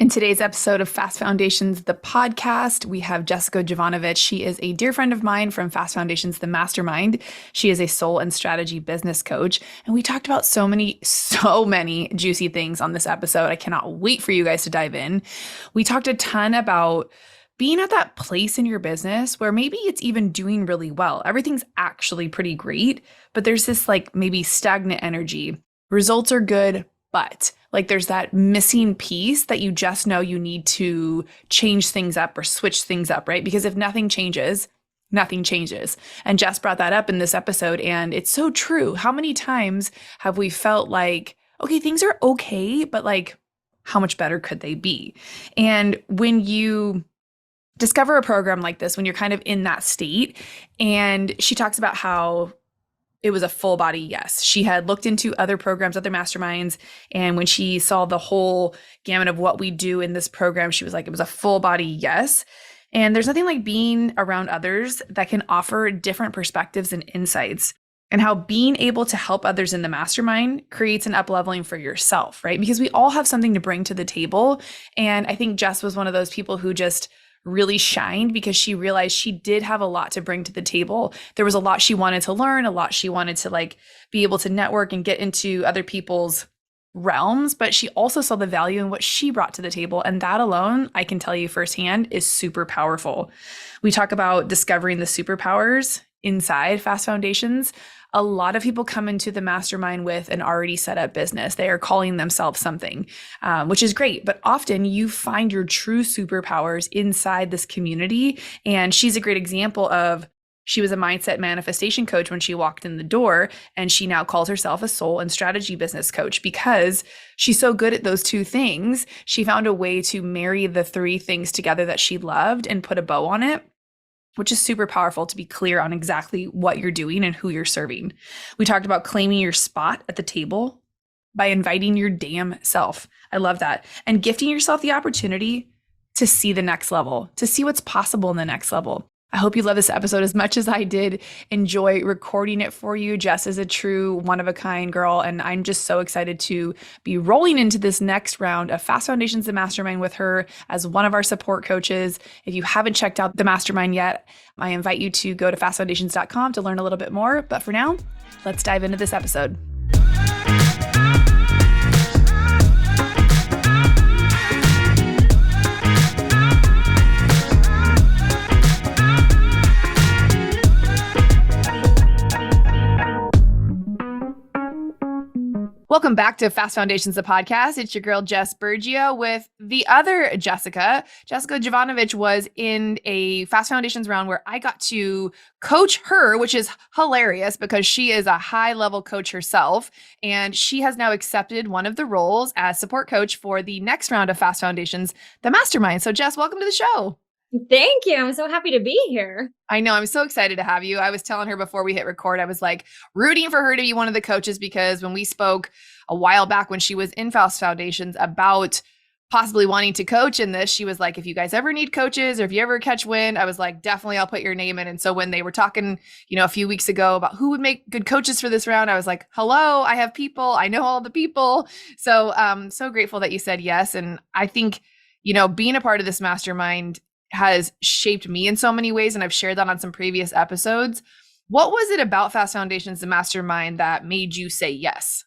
In today's episode of Fast Foundations, the podcast, we have Jessica Jovanovich. She is a dear friend of mine from Fast Foundations, the mastermind. She is a soul and strategy business coach. And we talked about so many juicy things on this episode. I cannot wait for you guys to dive in. We talked a ton about being at that place in your business where maybe it's even doing really well. Everything's actually pretty great, but there's this maybe stagnant energy. Results are good, but there's that missing piece that you just know you need to change things up or switch things up, right? Because if nothing changes, nothing changes. And Jess brought that up in this episode, and it's so true. How many times have we felt like, okay, things are okay, but how much better could they be? And when you discover a program like this, when you're kind of in that state, and she talks about how it was a full body yes. She had looked into other programs, other masterminds, and when she saw the whole gamut of what we do in this program, she was like, it was a full body yes. And there's nothing like being around others that can offer different perspectives and insights, and how being able to help others in the mastermind creates an up-leveling for yourself, right? Because we all have something to bring to the table. And I think Jess was one of those people who just really shined because she realized she did have a lot to bring to the table. There was a lot she wanted to learn, a lot she wanted to be able to network and get into other people's realms, but she also saw the value in what she brought to the table. And that alone, I can tell you firsthand, is super powerful. We talk about discovering the superpowers inside Fast Foundations. A lot of people come into the mastermind with an already set up business. They are calling themselves something, which is great. But often you find your true superpowers inside this community. And she's a great example of, she was a mindset manifestation coach when she walked in the door, and she now calls herself a soul and strategy business coach because she's so good at those two things. She found a way to marry the three things together that she loved and put a bow on it, which is super powerful to be clear on exactly what you're doing and who you're serving. We talked about claiming your spot at the table by inviting your damn self. I love that. And gifting yourself the opportunity to see the next level, to see what's possible in the next level. I hope you love this episode as much as I did enjoy recording it for you. Jess is a true one-of-a-kind girl, and I'm just so excited to be rolling into this next round of Fast Foundations, the Mastermind, with her as one of our support coaches. If you haven't checked out the Mastermind yet, I invite you to go to fastfoundations.com to learn a little bit more. But for now, let's dive into this episode. Welcome back to Fast Foundations, the podcast. It's your girl, Jess Bergio, with the other Jessica. Jessica Jovanovich was in a Fast Foundations round where I got to coach her, which is hilarious because she is a high-level coach herself. And she has now accepted one of the roles as support coach for the next round of Fast Foundations, the Mastermind. So Jess, welcome to the show. Thank you. I'm so happy to be here. I know. I'm so excited to have you. I was telling her before we hit record, I was rooting for her to be one of the coaches because when we spoke a while back when she was in Fast Foundations about possibly wanting to coach in this, she was like, if you guys ever need coaches or if you ever catch wind, I was like, definitely I'll put your name in. And so when they were talking, a few weeks ago about who would make good coaches for this round, I was like, hello, I have people. I know all the people. So so grateful that you said yes. And I think, being a part of this mastermind has shaped me in so many ways. And I've shared that on some previous episodes. What was it about Fast Foundations, the mastermind, that made you say yes?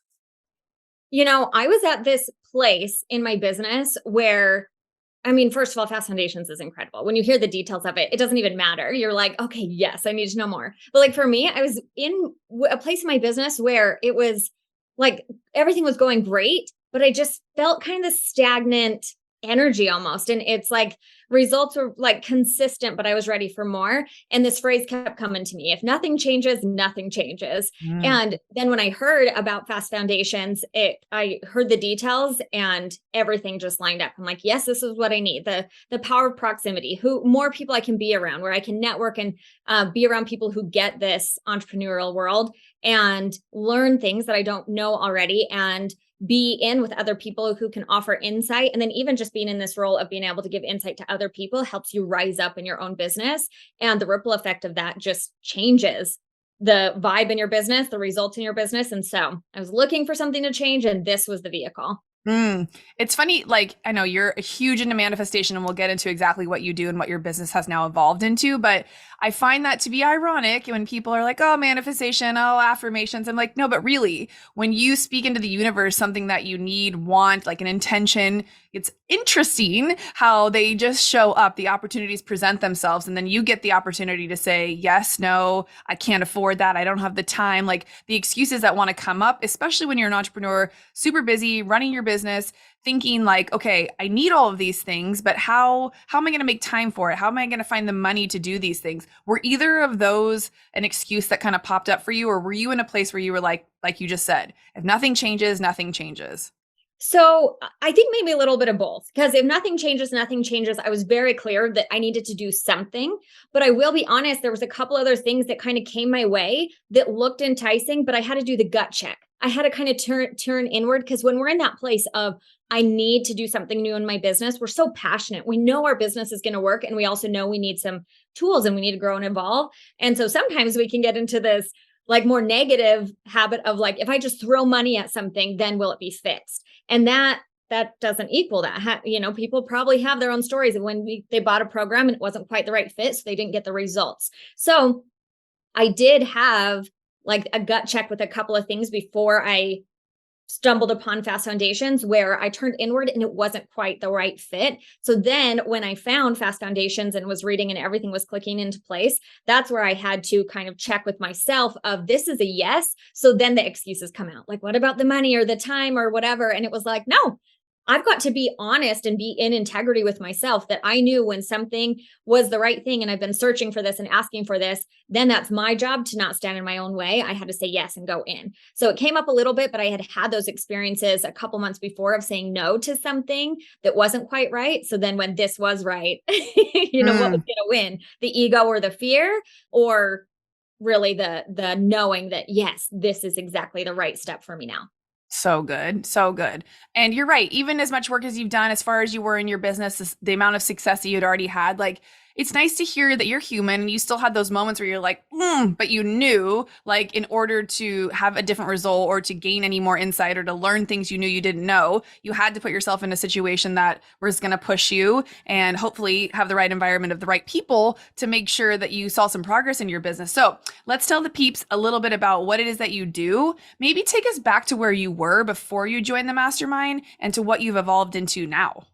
I was at this place in my business where, first of all, Fast Foundations is incredible. When you hear the details of it, it doesn't even matter. You're like, okay, yes, I need to know more. But for me, I was in a place in my business where it was everything was going great, but I just felt kind of stagnant energy almost. And it's results were consistent, but I was ready for more. And this phrase kept coming to me: if nothing changes, nothing changes. And then when I heard about Fast Foundations, I heard the details and everything just lined up. I'm like, yes, this is what I need. The power of proximity, more people I can be around, where I can network and be around people who get this entrepreneurial world and learn things that I don't know already, and be in with other people who can offer insight. And then even just being in this role of being able to give insight to other people helps you rise up in your own business. And the ripple effect of that just changes the vibe in your business, the results in your business. And so I was looking for something to change, and this was the vehicle. It's funny, like, I know you're a huge into manifestation, and we'll get into exactly what you do and what your business has now evolved into. But I find that to be ironic when people are like, oh, manifestation, oh, affirmations. I'm like, no, but really, when you speak into the universe something that you need, want, like an intention, it's interesting how they just show up, the opportunities present themselves, and then you get the opportunity to say, yes, no, I can't afford that. I don't have the time. Like the excuses that want to come up, especially when you're an entrepreneur, super busy, running your business, thinking like, okay, I need all of these things, but how am I going to make time for it? How am I going to find the money to do these things? Were either of those an excuse that kind of popped up for you, or were you in a place where you were like you just said, if nothing changes, nothing changes? So I think maybe a little bit of both, because if nothing changes, nothing changes. I was very clear that I needed to do something, but I will be honest, there was a couple other things that kind of came my way that looked enticing, but I had to do the gut check. I had to kind of turn inward, because when we're in that place of I need to do something new in my business, we're so passionate. We know our business is going to work, and we also know we need some tools and we need to grow and evolve. And so sometimes we can get into this like more negative habit of like, if I just throw money at something, then will it be fixed? And that doesn't equal that. People probably have their own stories of when they bought a program and it wasn't quite the right fit, so they didn't get the results. So I did have like a gut check with a couple of things before I stumbled upon Fast Foundations, where I turned inward and it wasn't quite the right fit. So then when I found Fast Foundations and was reading and everything was clicking into place, that's where I had to kind of check with myself of this is a yes. So then the excuses come out. Like, what about the money or the time or whatever? And it was like, no, I've got to be honest and be in integrity with myself, that I knew when something was the right thing and I've been searching for this and asking for this, then that's my job to not stand in my own way. I had to say yes and go in. So it came up a little bit, but I had had those experiences a couple months before of saying no to something that wasn't quite right. So then when this was right, what was going to win, the ego or the fear, or really the knowing that, yes, this is exactly the right step for me now. So good. So good. And you're right. Even as much work as you've done, as far as you were in your business, the amount of success that you'd already had, like, it's nice to hear that you're human and you still had those moments where you're like, but you knew, like, in order to have a different result or to gain any more insight or to learn things you knew you didn't know, you had to put yourself in a situation that was going to push you and hopefully have the right environment of the right people to make sure that you saw some progress in your business. So let's tell the peeps a little bit about what it is that you do. Maybe take us back to where you were before you joined the mastermind and to what you've evolved into now.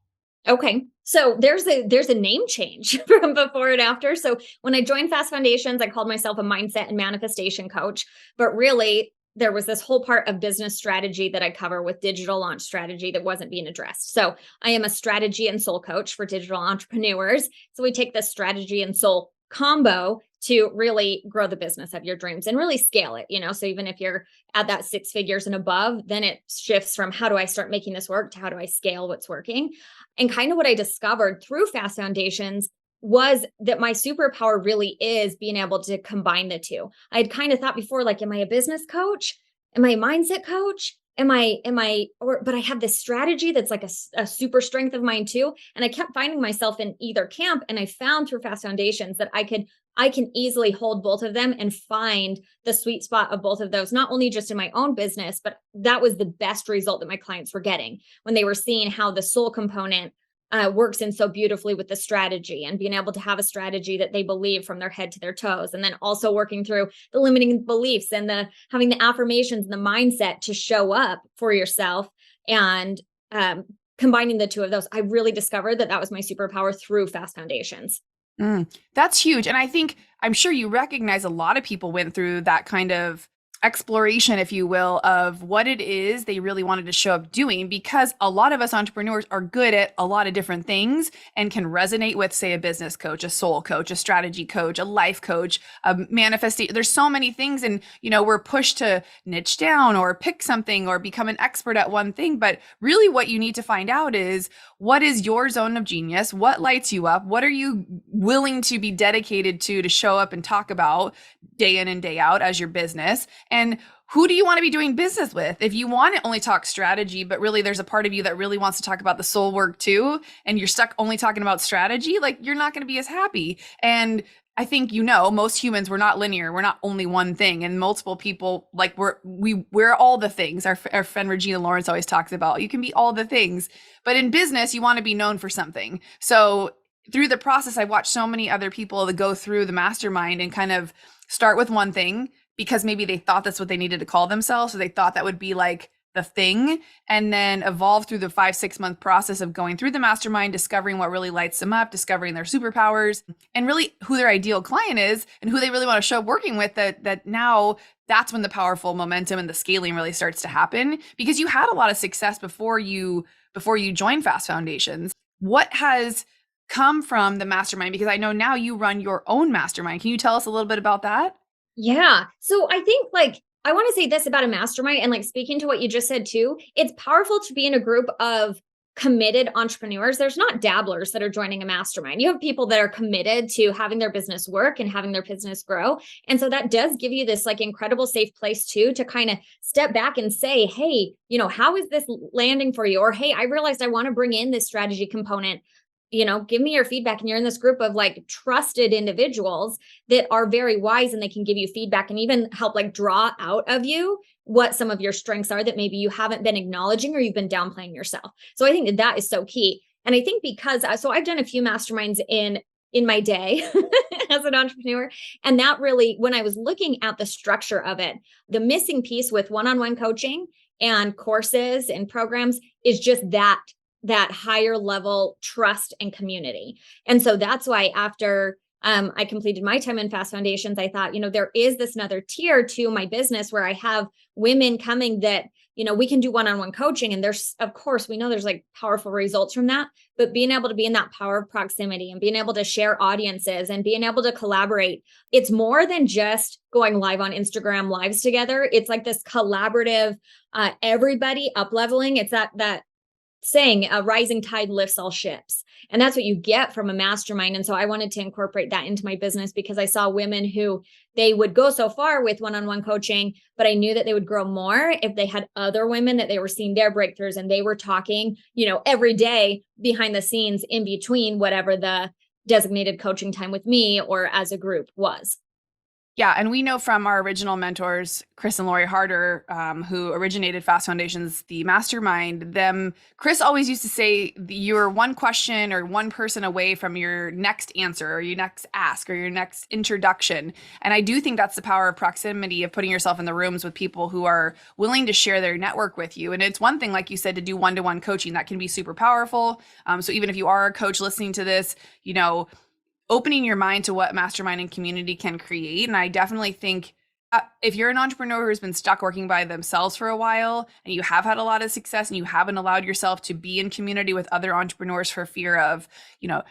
Okay. So there's a name change from before and after. So when I joined Fast Foundations, I called myself a mindset and manifestation coach, but really there was this whole part of business strategy that I cover with digital launch strategy that wasn't being addressed. So I am a strategy and soul coach for digital entrepreneurs. So we take this strategy and soul combo to really grow the business of your dreams and really scale it, so even if you're at that 6 figures and above, then it shifts from how do I start making this work to how do I scale what's working. And kind of what I discovered through Fast Foundations was that my superpower really is being able to combine the two. I'd kind of thought before, like, am I a business coach? Am I a mindset coach? But I have this strategy that's like a super strength of mine too. And I kept finding myself in either camp. And I found through Fast Foundations that I can easily hold both of them and find the sweet spot of both of those, not only just in my own business, but that was the best result that my clients were getting when they were seeing how the soul component works in so beautifully with the strategy, and being able to have a strategy that they believe from their head to their toes. And then also working through the limiting beliefs and having the affirmations and the mindset to show up for yourself, and combining the two of those. I really discovered that was my superpower through Fast Foundations. That's huge. And I'm sure you recognize a lot of people went through that kind of exploration, if you will, of what it is they really wanted to show up doing, because a lot of us entrepreneurs are good at a lot of different things and can resonate with, say, a business coach, a soul coach, a strategy coach, a life coach, a manifestation. There's so many things, and we're pushed to niche down or pick something or become an expert at one thing. But really what you need to find out is, what is your zone of genius? What lights you up? What are you willing to be dedicated to show up and talk about day in and day out as your business? And who do you want to be doing business with? If you want to only talk strategy, but really there's a part of you that really wants to talk about the soul work too, and you're stuck only talking about strategy, like, you're not going to be as happy. And I think most humans, we're not linear. We're not only one thing, and multiple people, like we're all the things. Our friend Regina Lawrence always talks about. You can be all the things, but in business, you want to be known for something. So through the process, I watched so many other people that go through the mastermind and kind of start with one thing because maybe they thought that's what they needed to call themselves, so they thought that would be like the thing, and then evolve through the 5-6 month process of going through the mastermind, discovering what really lights them up, discovering their superpowers, and really who their ideal client is and who they really want to show up working with. That now that's when the powerful momentum and the scaling really starts to happen, because you had a lot of success before you joined Fast Foundations. What has come from the mastermind? Because I know now you run your own mastermind. Can you tell us a little bit about that? Yeah. So I think I want to say this about a mastermind, and speaking to what you just said too, it's powerful to be in a group of committed entrepreneurs. There's not dabblers that are joining a mastermind. You have people that are committed to having their business work and having their business grow. And so that does give you this incredible safe place too, to kind of step back and say, hey, how is this landing for you? Or, hey, I realized I want to bring in this strategy component. Give me your feedback. And you're in this group of trusted individuals that are very wise, and they can give you feedback and even help draw out of you what some of your strengths are that maybe you haven't been acknowledging or you've been downplaying yourself. So I think that is so key. And I think because so I've done a few masterminds in my day as an entrepreneur. And that really, when I was looking at the structure of it, the missing piece with one-on-one coaching and courses and programs is just that higher level trust and community. And so that's why after I completed my time in Fast Foundations, I thought, there is this another tier to my business where I have women coming that, we can do one-on-one coaching. And there's, of course, we know there's powerful results from that, but being able to be in that power of proximity and being able to share audiences and being able to collaborate, it's more than just going live on Instagram lives together. It's this collaborative, everybody up leveling. It's that saying a rising tide lifts all ships. And that's what you get from a mastermind. And so I wanted to incorporate that into my business, because I saw women who they would go so far with one-on-one coaching, but I knew that they would grow more if they had other women that they were seeing their breakthroughs, and they were talking, every day behind the scenes in between whatever the designated coaching time with me or as a group was. Yeah, and we know from our original mentors, Chris and Lori Harder, who originated Fast Foundations, the mastermind, Chris always used to say, you're one question or one person away from your next answer or your next ask or your next introduction. And I do think that's the power of proximity, of putting yourself in the rooms with people who are willing to share their network with you. And it's one thing, like you said, to do one-to-one coaching. That can be super powerful. So even if you are a coach listening to this, opening your mind to what mastermind and community can create. And I definitely think if you're an entrepreneur who's been stuck working by themselves for a while, and you have had a lot of success and you haven't allowed yourself to be in community with other entrepreneurs for fear of,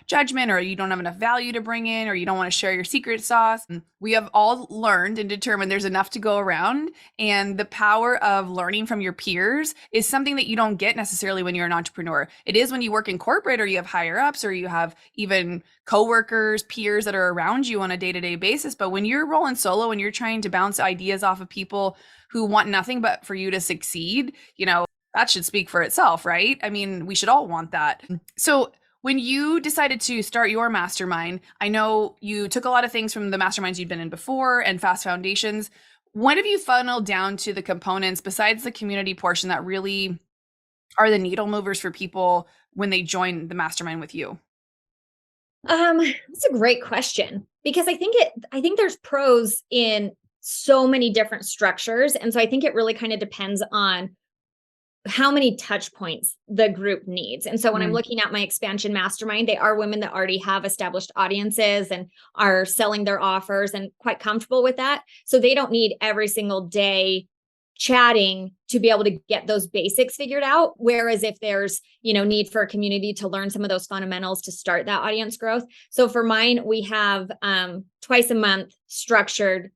judgment, or you don't have enough value to bring in, or you don't want to share your secret sauce, we have all learned and determined there's enough to go around. And the power of learning from your peers is something that you don't get necessarily when you're an entrepreneur. It is when you work in corporate, or you have higher ups, or you have even coworkers, peers that are around you on a day-to-day basis. But when you're rolling solo, when you're trying to bounce ideas off of people who want nothing but for you to succeed, that should speak for itself, right? I mean, we should all want that. So when you decided to start your mastermind, I know you took a lot of things from the masterminds you'd been in before and Fast Foundations. When have you funneled down to the components besides the community portion that really are the needle movers for people when they join the mastermind with you? That's a great question, because I think there's pros in so many different structures. And so I think it really kind of depends on how many touch points the group needs. And so when I'm looking at my expansion mastermind, they are women that already have established audiences and are selling their offers and quite comfortable with that. So they don't need every single day chatting to be able to get those basics figured out. Whereas if there's, need for a community to learn some of those fundamentals to start that audience growth. So for mine, we have twice a month structured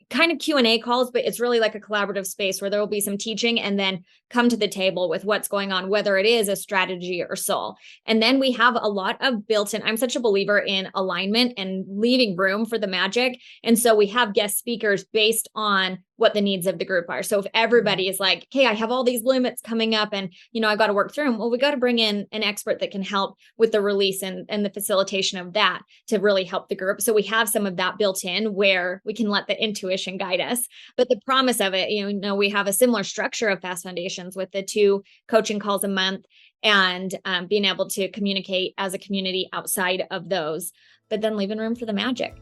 kind of Q&A calls, but it's really like a collaborative space where there will be some teaching and then come to the table with what's going on, whether it is a strategy or soul. And then we have a lot of built-in, I'm such a believer in alignment and leaving room for the magic. And so we have guest speakers based on what the needs of the group are. So if everybody is like, okay, I have all these limits coming up and, I got to work through them. Well, we got to bring in an expert that can help with the release and the facilitation of that to really help the group. So we have some of that built in where we can let the intuition guide us. But the promise of it, we have a similar structure of Fast Foundations with the 2 coaching calls a month and being able to communicate as a community outside of those, but then leaving room for the magic.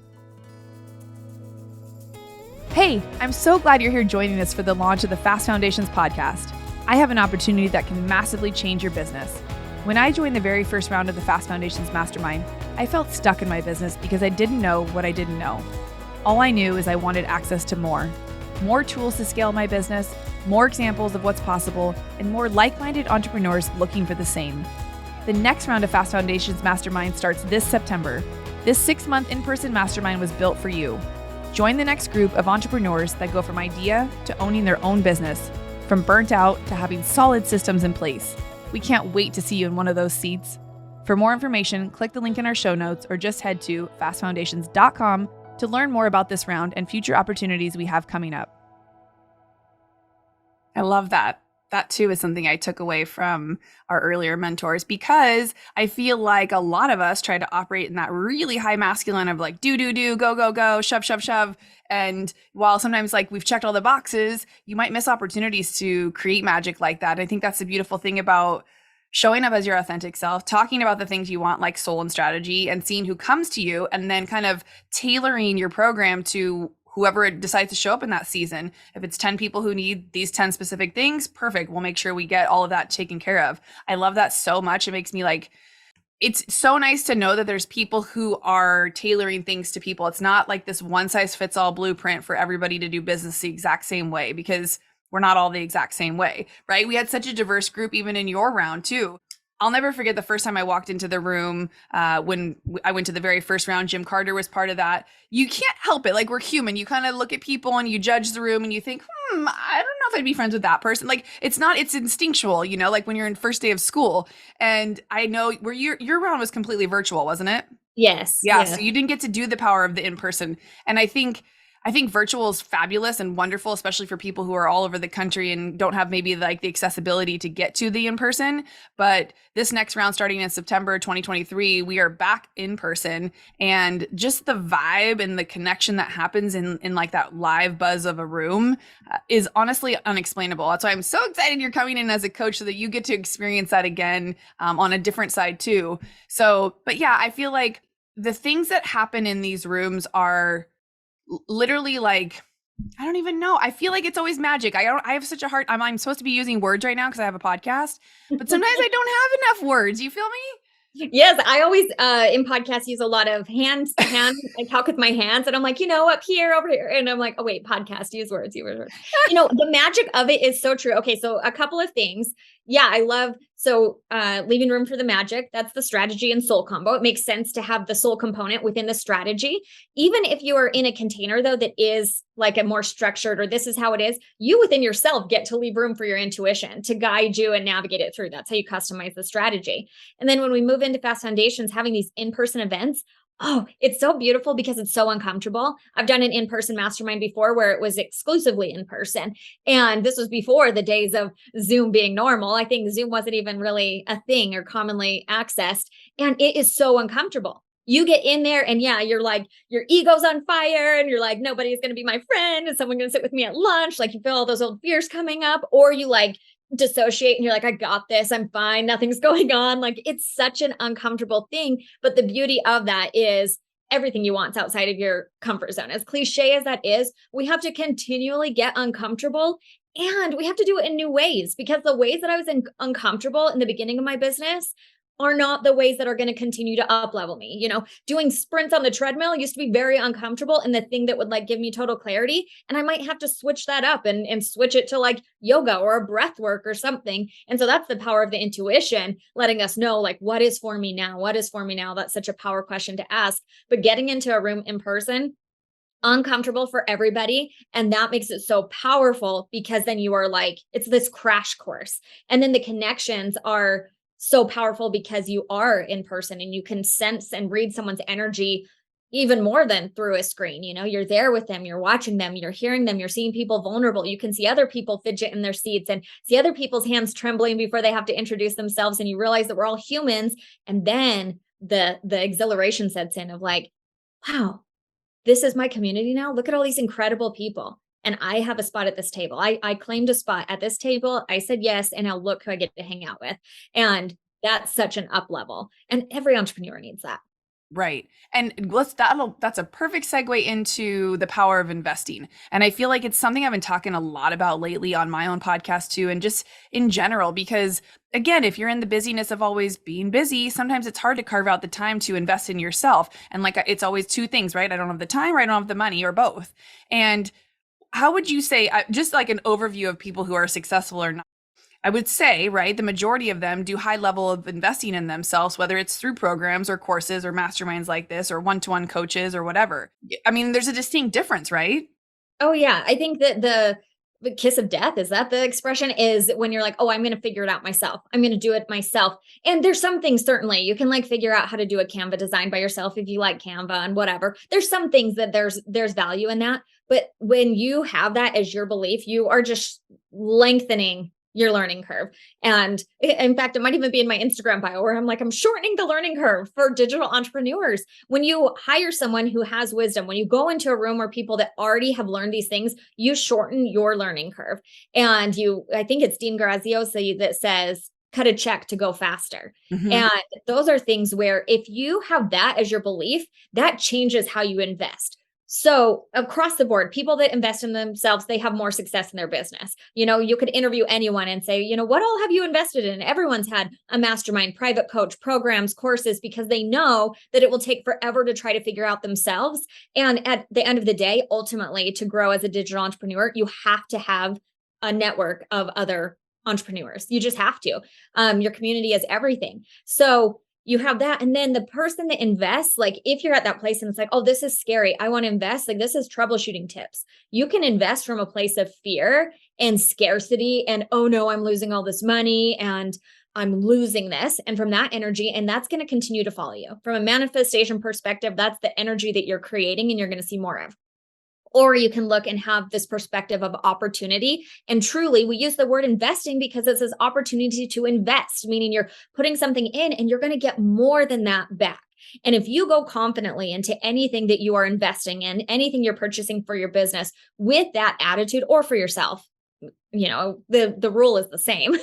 Hey, I'm so glad you're here joining us for the launch of the Fast Foundations podcast. I have an opportunity that can massively change your business. When I joined the very first round of the Fast Foundations Mastermind, I felt stuck in my business because I didn't know what I didn't know. All I knew is I wanted access to more tools to scale my business, more examples of what's possible, and more like-minded entrepreneurs looking for the same. The next round of Fast Foundations Mastermind starts this September. This 6-month in-person mastermind was built for you. Join the next group of entrepreneurs that go from idea to owning their own business, from burnt out to having solid systems in place. We can't wait to see you in one of those seats. For more information, click the link in our show notes or just head to fastfoundations.com to learn more about this round and future opportunities we have coming up. I love that. That too is something I took away from our earlier mentors, because I feel like a lot of us try to operate in that really high masculine of like, do, go, shove. And while sometimes like we've checked all the boxes, you might miss opportunities to create magic like that. I think that's the beautiful thing about showing up as your authentic self, talking about the things you want, like soul and strategy, and seeing who comes to you, and then kind of tailoring your program to whoever decides to show up in that season. If it's 10 people who need these 10 specific things, perfect. We'll make sure we get all of that taken care of. I love that so much. It makes me like, it's so nice to know that there's people who are tailoring things to people. It's not like this one size fits all blueprint for everybody to do business the exact same way, because we're not all the exact same way, right? We had such a diverse group, even in your round too. I'll never forget the first time I walked into the room when I went to the very first round. Jim Carter was part of that. You can't help it. Like, we're human. You kind of look at people and you judge the room and you think, I don't know if I'd be friends with that person. Like, it's instinctual, like when you're in first day of school. And I know where your round was completely virtual, wasn't it? Yes. Yeah. So you didn't get to do the power of the in-person. And I think virtual is fabulous and wonderful, especially for people who are all over the country and don't have maybe like the accessibility to get to the in-person. But this next round, starting in September 2023, we are back in person, and just the vibe and the connection that happens in like that live buzz of a room is honestly unexplainable. That's why I'm so excited you're coming in as a coach, so that you get to experience that again on a different side too. So, but yeah, I feel like the things that happen in these rooms are literally like, I don't even know. I feel like it's always magic. I have such a hard, I'm supposed to be using words right now because I have a podcast, but sometimes I don't have enough words. You feel me? Yes, I always in podcasts use a lot of hands. I talk with my hands, and I'm like, up here, over here, and I'm like, oh wait, podcast, use words. The magic of it is so true. Okay, so a couple of things. Yeah, I love leaving room for the magic. That's the strategy and soul combo. It makes sense to have the soul component within the strategy. Even if you are in a container though that is like a more structured, or this is how it is, you within yourself get to leave room for your intuition to guide you and navigate it through. That's how you customize the strategy. And then when we move into Fast Foundations, having these in-person events, oh, it's so beautiful because it's so uncomfortable. I've done an in-person mastermind before where it was exclusively in person. And this was before the days of Zoom being normal. I think Zoom wasn't even really a thing or commonly accessed. And it is so uncomfortable. You get in there and yeah, you're like, your ego's on fire and you're like, nobody's going to be my friend. Is someone going to sit with me at lunch? Like, you feel all those old fears coming up, or you like dissociate and you're like, I got this, I'm fine, nothing's going on. Like, it's such an uncomfortable thing. But the beauty of that is everything you want outside of your comfort zone. As cliche as that is, we have to continually get uncomfortable, and we have to do it in new ways, because the ways that I was uncomfortable in the beginning of my business are not the ways that are going to continue to up level me. Doing sprints on the treadmill used to be very uncomfortable and the thing that would like give me total clarity. And I might have to switch that up and switch it to like yoga or a breath work or something. And so that's the power of the intuition, letting us know like, what is for me now? What is for me now? That's such a power question to ask. But getting into a room in person, uncomfortable for everybody. And that makes it so powerful, because then you are like, it's this crash course. And then the connections are so powerful because you are in person and you can sense and read someone's energy, even more than through a screen. You're there with them, you're watching them, you're hearing them, you're seeing people vulnerable. You can see other people fidget in their seats and see other people's hands trembling before they have to introduce themselves. And you realize that we're all humans. And then the exhilaration sets in of like, wow, this is my community now. Look at all these incredible people. And I have a spot at this table. I claimed a spot at this table. I said yes. And now look who I get to hang out with. And that's such an up level. And every entrepreneur needs that. Right. And that's a perfect segue into the power of investing. And I feel like it's something I've been talking a lot about lately on my own podcast too, and just in general, because again, if you're in the busyness of always being busy, sometimes it's hard to carve out the time to invest in yourself. And like, it's always two things, right? I don't have the time, or I don't have the money, or both. And how would you say, just like an overview of people who are successful or not? I would say, right, the majority of them do high level of investing in themselves, whether it's through programs or courses or masterminds like this or one-to-one coaches or whatever. I mean, there's a distinct difference, right? Oh yeah. I think that the kiss of death, is that the expression, is when you're like, oh, I'm going to figure it out myself. I'm going to do it myself. And there's some things, certainly you can like figure out how to do a Canva design by yourself if you like Canva and whatever. There's some things that there's value in that. But when you have that as your belief, you are just lengthening your learning curve. And in fact, it might even be in my Instagram bio where I'm like, I'm shortening the learning curve for digital entrepreneurs. When you hire someone who has wisdom, when you go into a room where people that already have learned these things, you shorten your learning curve. And I think it's Dean Graziosi that says, cut a check to go faster. Mm-hmm. And those are things where if you have that as your belief, that changes how you invest. So across the board, people that invest in themselves, they have more success in their business. You could interview anyone and say, what all have you invested in? Everyone's had a mastermind, private coach, programs, courses, because they know that it will take forever to try to figure out themselves. And at the end of the day, ultimately, to grow as a digital entrepreneur, you have to have a network of other entrepreneurs. You just have to. Your community is everything. So you have that. And then the person that invests, like if you're at that place and it's like, oh, this is scary, I want to invest, like this is troubleshooting tips. You can invest from a place of fear and scarcity and, oh no, I'm losing all this money and I'm losing this. And from that energy, and that's going to continue to follow you. From a manifestation perspective, that's the energy that you're creating and you're going to see more of. Or you can look and have this perspective of opportunity. And truly, we use the word investing because it's this opportunity to invest, meaning you're putting something in and you're going to get more than that back. And if you go confidently into anything that you are investing in, anything you're purchasing for your business with that attitude, or for yourself, the rule is the same.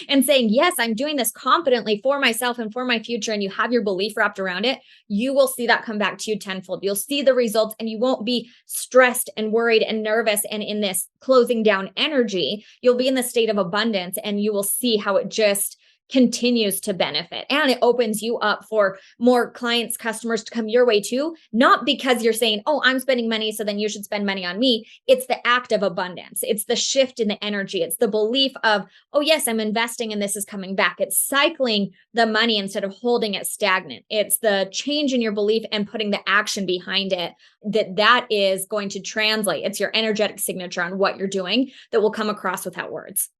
And saying, yes, I'm doing this confidently for myself and for my future, and you have your belief wrapped around it, you will see that come back to you tenfold. You'll see the results and you won't be stressed and worried and nervous and in this closing down energy. You'll be in the state of abundance and you will see how it just continues to benefit. And it opens you up for more clients, customers to come your way too, not because you're saying, oh, I'm spending money, so then you should spend money on me. It's the act of abundance. It's the shift in the energy. It's the belief of, oh yes, I'm investing and this is coming back. It's cycling the money instead of holding it stagnant. It's the change in your belief and putting the action behind it that is going to translate. It's your energetic signature on what you're doing that will come across without words.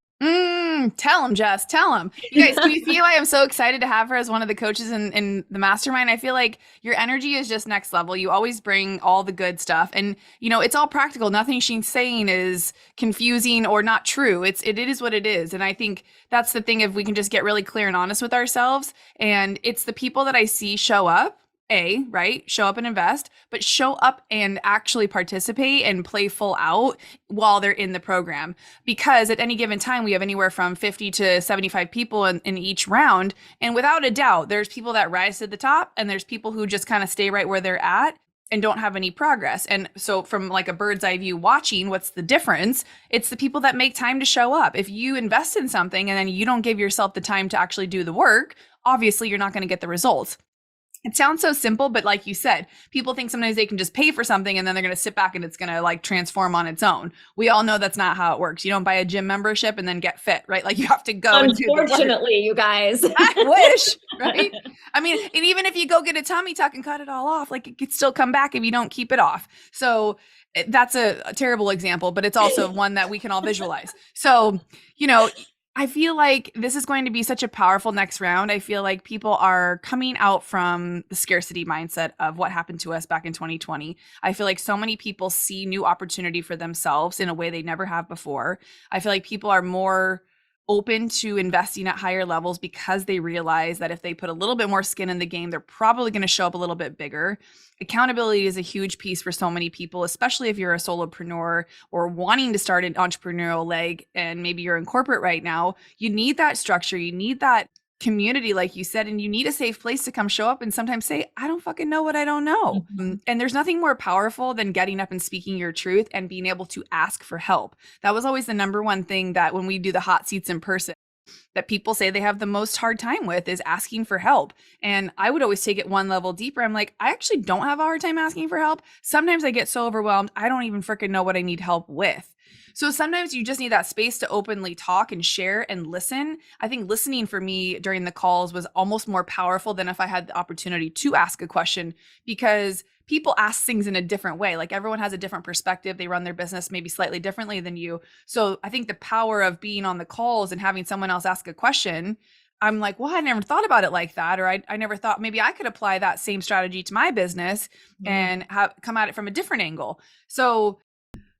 Tell them, Jess, tell them. You guys, can you see why I'm so excited to have her as one of the coaches in the mastermind? I feel like your energy is just next level. You always bring all the good stuff and it's all practical. Nothing she's saying is confusing or not true. It is what it is. And I think that's the thing, if we can just get really clear and honest with ourselves. And it's the people that I see show up, right? Show up and invest, but show up and actually participate and play full out while they're in the program. Because at any given time, we have anywhere from 50 to 75 people in each round. And without a doubt, there's people that rise to the top and there's people who just kind of stay right where they're at and don't have any progress. And so from like a bird's eye view watching, what's the difference? It's the people that make time to show up. If you invest in something and then you don't give yourself the time to actually do the work, obviously you're not going to get the results. It sounds so simple, but like you said, people think sometimes they can just pay for something and then they're going to sit back and it's going to like transform on its own. We all know that's not how it works. You don't buy a gym membership and then get fit, right? Like you have to go. Unfortunately, you guys. I wish, right? I mean, and even if you go get a tummy tuck and cut it all off, like it could still come back if you don't keep it off. So that's a terrible example, but it's also one that we can all visualize. So, I feel like this is going to be such a powerful next round. I feel like people are coming out from the scarcity mindset of what happened to us back in 2020. I feel like so many people see new opportunity for themselves in a way they never have before. I feel like people are more open to investing at higher levels because they realize that if they put a little bit more skin in the game, they're probably going to show up a little bit bigger. Accountability is a huge piece for so many people, especially if you're a solopreneur or wanting to start an entrepreneurial leg and maybe you're in corporate right now. You need that structure, you need that community, like you said, and you need a safe place to come show up and sometimes say, I don't fucking know what I don't know. Mhm. And there's nothing more powerful than getting up and speaking your truth and being able to ask for help. That was always the number one thing that when we do the hot seats in person, that people say they have the most hard time with is asking for help. And I would always take it one level deeper. I'm like, I actually don't have a hard time asking for help. Sometimes I get so overwhelmed, I don't even freaking know what I need help with. So sometimes you just need that space to openly talk and share and listen. I think listening for me during the calls was almost more powerful than if I had the opportunity to ask a question, because people ask things in a different way. Like everyone has a different perspective. They run their business maybe slightly differently than you. So I think the power of being on the calls and having someone else ask a question, I'm like, well, I never thought about it like that. Or I never thought maybe I could apply that same strategy to my business Mhm. and have come at it from a different angle. So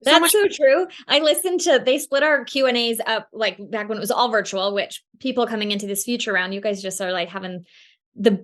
That's much. so true. I listened to they split our Q&As up, like, back when it was all virtual, which people coming into this future round, you guys just are, like, having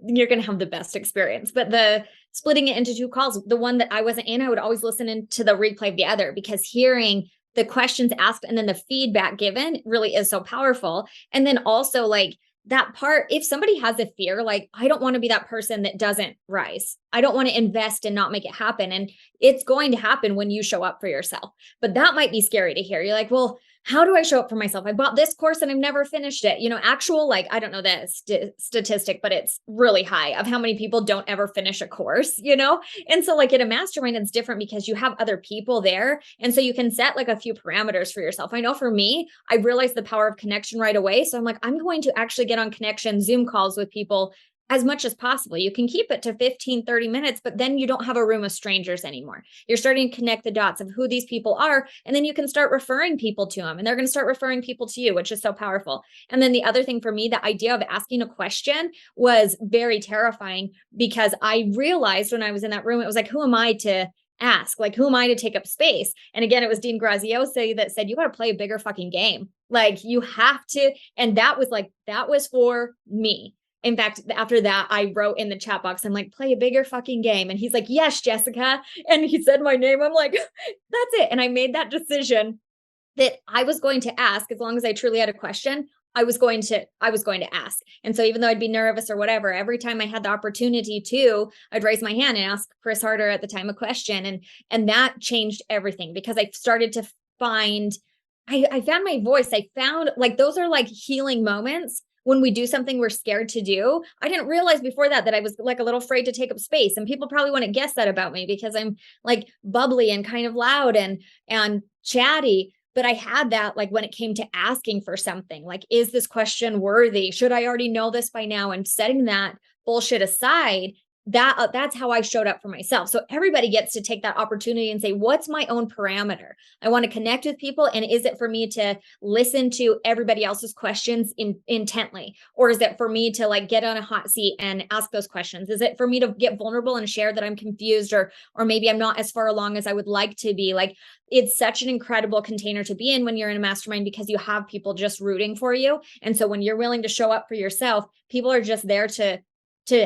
you're gonna have the best experience, but the splitting it into 2 calls, the one that I wasn't in, I would always listen into the replay of the other, because hearing the questions asked and then the feedback given really is so powerful. And then also, like, that part, if somebody has a fear, like, I don't want to be that person that doesn't rise. I don't want to invest and not make it happen. And it's going to happen when you show up for yourself. But that might be scary to hear. You're like, well, how do I show up for myself? I bought this course and I've never finished it. Actual, like, I don't know the statistic, but it's really high of how many people don't ever finish a course. And so, like, in a mastermind, it's different because you have other people there. And so you can set like a few parameters for yourself. I know for me, I realized the power of connection right away. So I'm like, I'm going to actually get on connection Zoom calls with people as much as possible. You can keep it to 15, 30 minutes, but then you don't have a room of strangers anymore. You're starting to connect the dots of who these people are. And then you can start referring people to them and they're going to start referring people to you, which is so powerful. And then the other thing for me, the idea of asking a question was very terrifying, because I realized when I was in that room, it was like, who am I to ask? Like, who am I to take up space? And again, it was Dean Graziosi that said, you got to play a bigger fucking game. Like, you have to. And that was for me. In fact, after that, I wrote in the chat box, I'm like, play a bigger fucking game. And he's like, yes, Jessica. And he said my name. I'm like, that's it. And I made that decision that I was going to ask, as long as I truly had a question, I was going to ask. And so even though I'd be nervous or whatever, every time I had the opportunity to, I'd raise my hand and ask Chris Harder at the time a question. And that changed everything, because I started to find I found my voice. I found, like, those are like healing moments when we do something we're scared to do. I didn't realize before that I was like a little afraid to take up space. And people probably wouldn't guess that about me because I'm like bubbly and kind of loud and chatty. But I had that, like, when it came to asking for something, like, is this question worthy? Should I already know this by now? And setting that bullshit aside, that's how I showed up for myself. So everybody gets to take that opportunity and say, what's my own parameter? I want to connect with people. And is it for me to listen to everybody else's questions intently? Or is it for me to, like, get on a hot seat and ask those questions? Is it for me to get vulnerable and share that I'm confused, or maybe I'm not as far along as I would like to be? Like, it's such an incredible container to be in when you're in a mastermind, because you have people just rooting for you. And so when you're willing to show up for yourself, people are just there to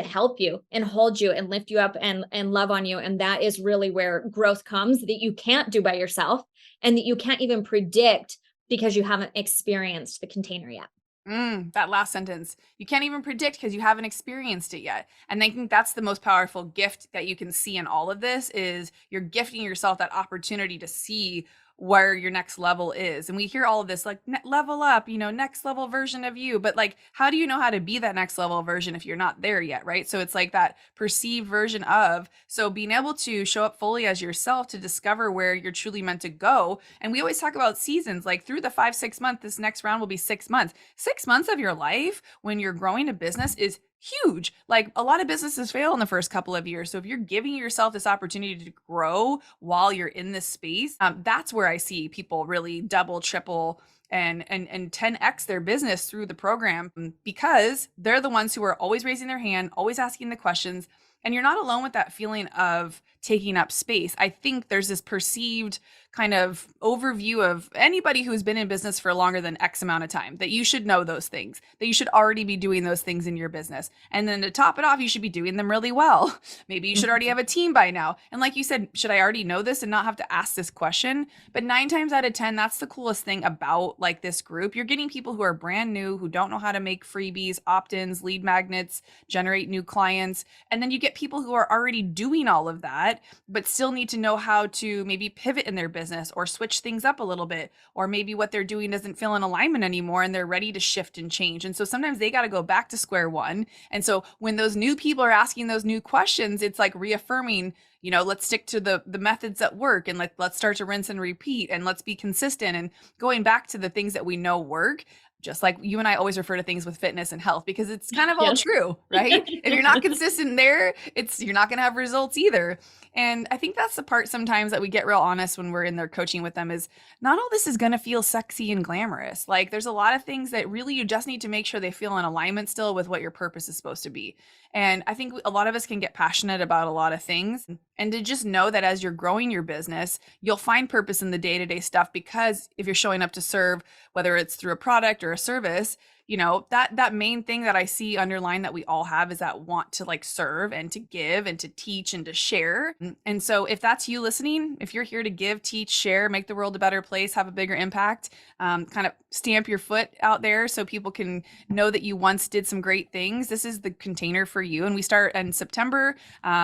help you and hold you and lift you up and love on you. And that is really where growth comes, that you can't do by yourself and that you can't even predict because you haven't experienced the container yet. That last sentence, you can't even predict because you haven't experienced it yet. And I think that's the most powerful gift that you can see in all of this is you're gifting yourself that opportunity to see where your next level is. And we hear all of this like level up, next level version of you. But like, how do you know how to be that next level version if you're not there yet? Right. So it's like that perceived version of. So being able to show up fully as yourself to discover where you're truly meant to go. And we always talk about seasons, like through the 5-6 month, this next round will be 6 months. 6 months of your life when you're growing a business is huge. Like a lot of businesses fail in the first couple of years. So if you're giving yourself this opportunity to grow while you're in this space, that's where I see people really double, triple, and 10x their business through the program because they're the ones who are always raising their hand, always asking the questions. And you're not alone with that feeling of taking up space. I think there's this perceived kind of overview of anybody who's been in business for longer than X amount of time, that you should know those things, that you should already be doing those things in your business. And then to top it off, you should be doing them really well. Maybe you should already have a team by now. And like you said, should I already know this and not have to ask this question? But 9 times out of 10, that's the coolest thing about like this group. You're getting people who are brand new, who don't know how to make freebies, opt-ins, lead magnets, generate new clients. And then you get people who are already doing all of that, but still need to know how to maybe pivot in their business or switch things up a little bit, or maybe what they're doing doesn't feel in alignment anymore and they're ready to shift and change. And so sometimes they got to go back to square one. And so when those new people are asking those new questions, it's like reaffirming, let's stick to the methods that work, and let's start to rinse and repeat, and let's be consistent, and going back to the things that we know work. Just like you and I always refer to things with fitness and health, because it's kind of all true, right? If you're not consistent there, you're not going to have results either. And I think that's the part sometimes that we get real honest when we're in there coaching with them, is not all this is going to feel sexy and glamorous. Like there's a lot of things that really you just need to make sure they feel in alignment still with what your purpose is supposed to be. And I think a lot of us can get passionate about a lot of things, and to just know that as you're growing your business, you'll find purpose in the day-to-day stuff, because if you're showing up to serve, whether it's through a product or a service, that main thing that I see underlined that we all have is that want to like serve and to give and to teach and to share. And so if that's you listening, if you're here to give, teach, share, make the world a better place, have a bigger impact, kind of stamp your foot out there so people can know that you once did some great things, this is the container for you. And we start in September.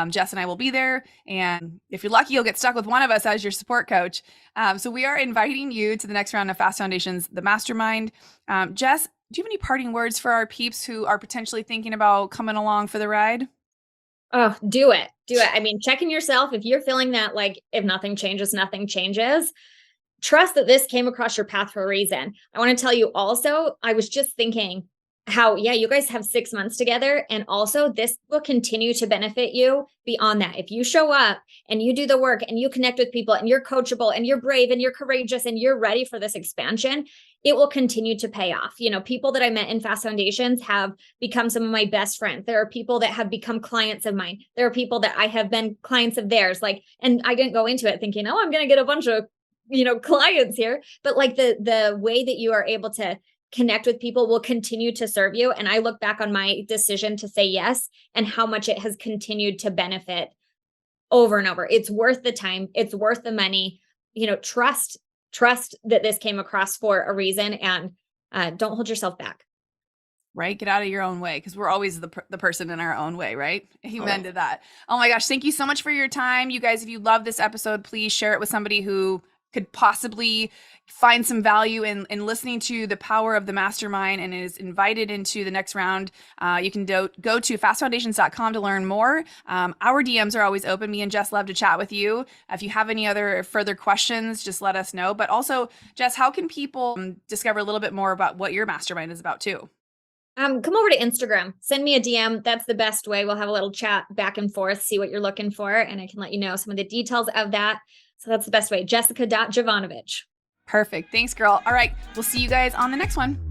Jess and I will be there. And if you're lucky, you'll get stuck with one of us as your support coach. So we are inviting you to the next round of Fast Foundations, the Mastermind. Jess, do you have any parting words for our peeps who are potentially thinking about coming along for the ride? Oh, do it. Do it. I mean, check in yourself. If you're feeling that, like, if nothing changes, nothing changes, trust that this came across your path for a reason. I want to tell you also, I was just thinking how, you guys have 6 months together. And also this will continue to benefit you beyond that. If you show up and you do the work and you connect with people and you're coachable and you're brave and you're courageous and you're ready for this expansion, it will continue to pay off. People that I met in Fast Foundations have become some of my best friends. There are people that have become clients of mine. There are people that I have been clients of theirs. And I didn't go into it thinking, oh, I'm going to get a bunch of, clients here. But like the way that you are able to connect with people will continue to serve you. And I look back on my decision to say yes and how much it has continued to benefit over and over. It's worth the time. It's worth the money. Trust that this came across for a reason, and don't hold yourself back. Right? Get out of your own way, because we're always the person in our own way, right? Amen to that. Oh my gosh. Thank you so much for your time. You guys, if you love this episode, please share it with somebody who could possibly find some value in listening to the power of the mastermind and is invited into the next round. You can go to fastfoundations.com to learn more. Our DMs are always open. Me and Jess love to chat with you. If you have any other further questions, just let us know. But also, Jess, how can people discover a little bit more about what your mastermind is about too? Come over to Instagram, send me a DM. That's the best way. We'll have a little chat back and forth, see what you're looking for, and I can let you know some of the details of that. So that's the best way. Jessica.Jovanovich. Perfect. Thanks, girl. All right. We'll see you guys on the next one.